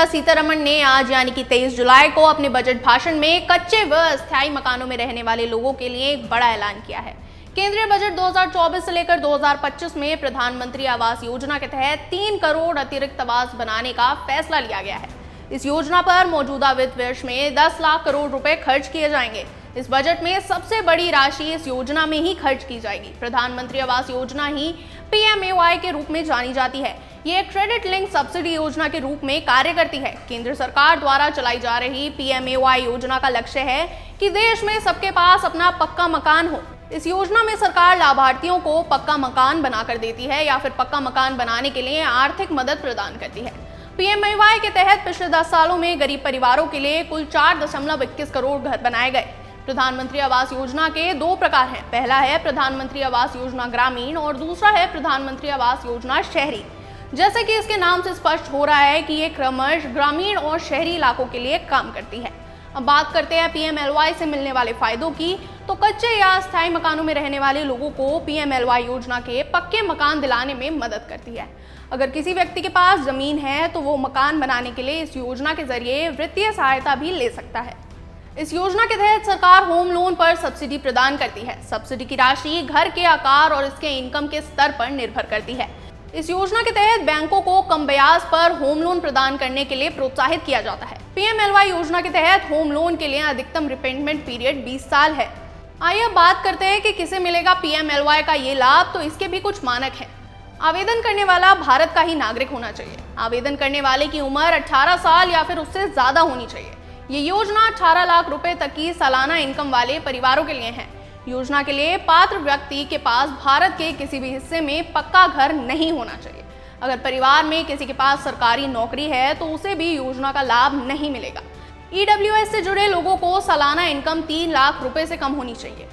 निर्मला सीतारमण ने आज यानी कि 23 जुलाई को अपने बजट भाषण में कच्चे व अस्थायी मकानों में रहने वाले लोगों के लिए एक बड़ा ऐलान किया है। केंद्रीय बजट 2024 से लेकर 2025 में प्रधानमंत्री आवास योजना के तहत 3 करोड़ अतिरिक्त आवास बनाने का फैसला लिया गया है। इस योजना पर मौजूदा वित्त वर्ष में 10 लाख करोड़ रुपए खर्च किए जाएंगे। इस बजट में सबसे बड़ी राशि इस योजना में ही खर्च की जाएगी। प्रधानमंत्री आवास योजना ही PMAY के रूप में जानी जाती है। ये क्रेडिट लिंक सब्सिडी योजना के रूप में कार्य करती है। केंद्र सरकार द्वारा चलाई जा रही PMAY योजना का लक्ष्य है कि देश में सबके पास अपना पक्का मकान हो। इस योजना में सरकार लाभार्थियों को पक्का मकान बनाकर देती है या फिर पक्का मकान बनाने के लिए आर्थिक मदद प्रदान करती है। PMAY के तहत पिछले 10 सालों में गरीब परिवारों के लिए कुल 4.21 करोड़ घर बनाए गए। प्रधानमंत्री आवास योजना के 2 प्रकार हैं। पहला है प्रधानमंत्री आवास योजना ग्रामीण और दूसरा है प्रधानमंत्री आवास योजना शहरी। जैसे कि इसके नाम से स्पष्ट हो रहा है कि ये क्रमशः ग्रामीण और शहरी इलाकों के लिए काम करती है। अब बात करते हैं PMLY से मिलने वाले फायदों की। तो कच्चे या अस्थायी मकानों में रहने वाले लोगों को PMLY योजना के पक्के मकान दिलाने में मदद करती है। अगर किसी व्यक्ति के पास जमीन है तो वो मकान बनाने के लिए इस योजना के जरिए वित्तीय सहायता भी ले सकता है। इस योजना के तहत सरकार होम लोन पर सब्सिडी प्रदान करती है। सब्सिडी की राशि घर के आकार और इसके इनकम के स्तर पर निर्भर करती है। इस योजना के तहत बैंकों को कम ब्याज पर होम लोन प्रदान करने के लिए प्रोत्साहित किया जाता है। PMLY योजना के तहत होम लोन के लिए अधिकतम रिपेमेंट पीरियड 20 साल है। आइए अब बात करते हैं कि किसे मिलेगा PMLY का ये लाभ। तो इसके भी कुछ मानक हैं। आवेदन करने वाला भारत का ही नागरिक होना चाहिए। आवेदन करने वाले की उम्र 18 साल या फिर उससे ज्यादा होनी चाहिए। ये योजना 18 लाख रुपए तक की सालाना इनकम वाले परिवारों के लिए है। योजना के लिए पात्र व्यक्ति के पास भारत के किसी भी हिस्से में पक्का घर नहीं होना चाहिए। अगर परिवार में किसी के पास सरकारी नौकरी है तो उसे भी योजना का लाभ नहीं मिलेगा। EWS से जुड़े लोगों को सालाना इनकम 3 लाख रुपए से कम होनी चाहिए।